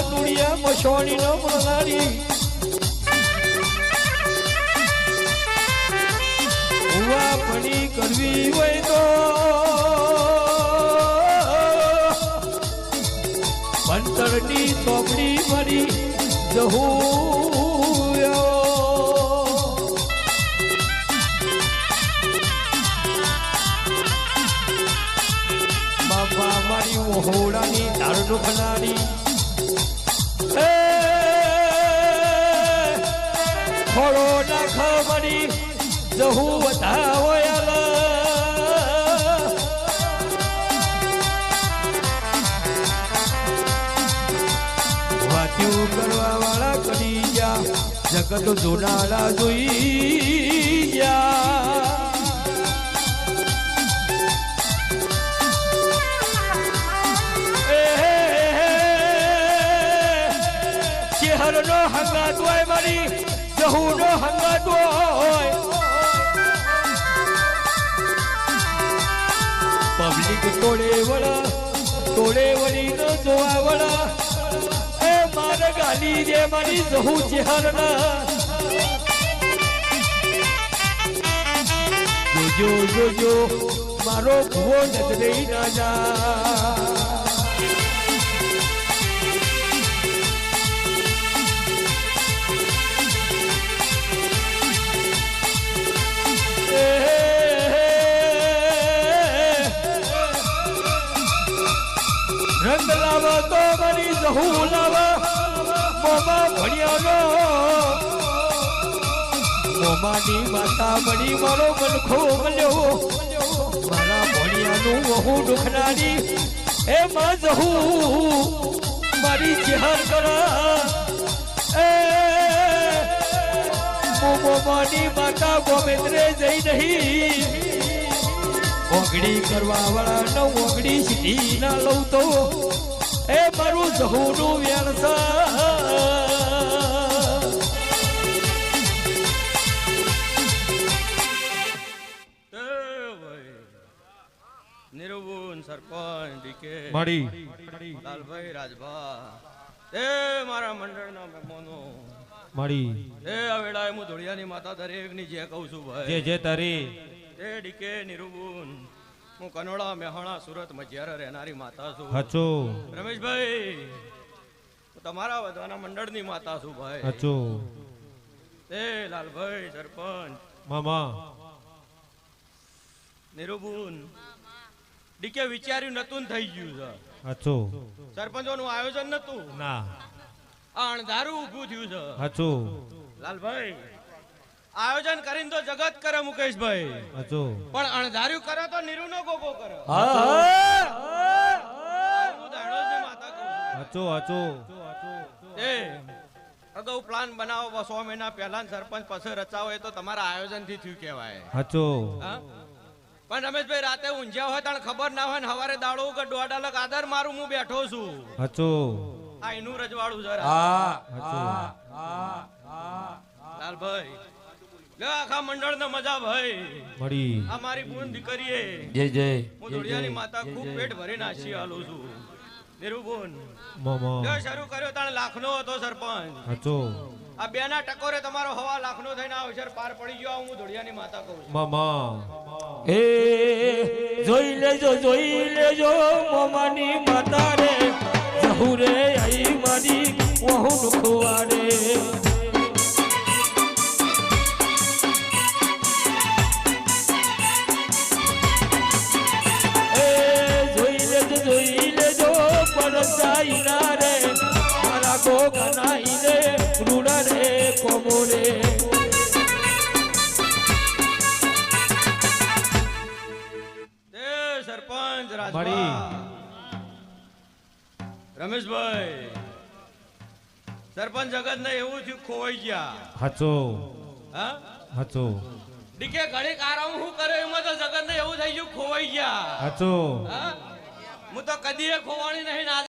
દુનિયા મશોણી ન મળનારી હુવા પડી કરવી હોય તો ભણતરની ચોપડી મારી જહું બાપા મારી ઓહોડાની દારૂ ખનારી થોડો નાખ મારી જહું વધાવો વાત્યું કરવા વાળા કરી ગયા જગત જોનારા જોઈ ગયા ચેહરનો હંગાત હોય મારી જહુનો હંગાત હોય પબ્લિક તોડે વળી ન જોવા વળા એ મારે ગાલી દે મારી જહુ ચેહરના જોજો મારો ભૂવો નજરે ના જા રંગ લાવો તો મારી જહુ લાવા મોમા ભણ્યાનો મોમાની માતા બની મારો મનખો મળ્યો મારા ભણ્યાનું વહુ દુખનારી એ માં જહુ મારી ચેહર કરા એ મોમાની માતા ગોમેન્દ્રે જઈ નહીં ઓગડી કરવા વાળા ન ઓગડી સીધી ના લઉં તો એ મારું જહુનું નિરુબુન સરપંચ ડીકે મારી લાલભાઈ રાજભા એ મારા મંડળના મહેમાનો મારી એ આ વેળાએ હું ધોળિયાની માતા દરેકની જે કહું છું ભાઈ જે તારી એ ડીકે નિરુબુન હું કનોડા મેહાણા સુરત મજિયારા રહેનારી માતા છું હચો રમેશભાઈ હું તમારા બધાના મંડળની માતા છું ભાઈ હચો એ લાલભાઈ સરપંચ મામા નિરુબુન ડીકે વિચાર્યું નતું ને થઈ ગયું છે હચો સરપંચોનું આયોજન નતું ના આ અણધારું ઊભું થયું છે હચો લાલભાઈ આયોજન કરીને તો જગત કરે મુકેશભાઈ હચો પણ અણધાર્યું કરે તો નિરુનો ગોગો કરે હચો હચો એ અગાઉ પ્લાન બનાવો 100 મહિના પહેલા સરપંચ પાસે રચાવો એ તો તમારા આયોજન થી થયું કહેવાય હચો પણ રમેશભાઈ રાતે ઊંઝ્યા હોય તને ખબર ના હોય ને હવારે દાડો કે દોઢ અલગ આદર મારું હું બેઠો છું હચો આ એનું રજવાડું છે હચો લાલભાઈ લે આખા મંડળ ને મજા ભાઈ મળી આ મારી બુન દીકરીએ જય જય હું ધોળિયાની માતા ખૂબ પેટ ભરીને આશી હાલું છું નિરુબુન મામા જો શરૂ કર્યો તાણ લાખનો હતો સરપંચ હચો આ બેના ટકોરે તમારો 1.5 લાખનો થઈને આ અવસર પાર પડી ગયો હું ધોળિયાની માતા કહું છું મામા એ જોઈ લેજો મામાની માતા રે જહુ રે આઈ મારી વહુ દુખવાડે જોઈ લેજો પરસાઈ ના રે મારા ગોગનાઈ રે રૂડા રે કોમોરે સરપંચ રાજભાઈ રમેશભાઈ સરપંચ જગત ને એવું થયું ખોવાઈ ગયા હચો હા હચો ડીકે ઘડીક આરામ શું કરે એમાં તો જગત ને એવું થઈ ગયું ખોવાઈ ગયા હચો હું તો કદી ખોવાણી નહીં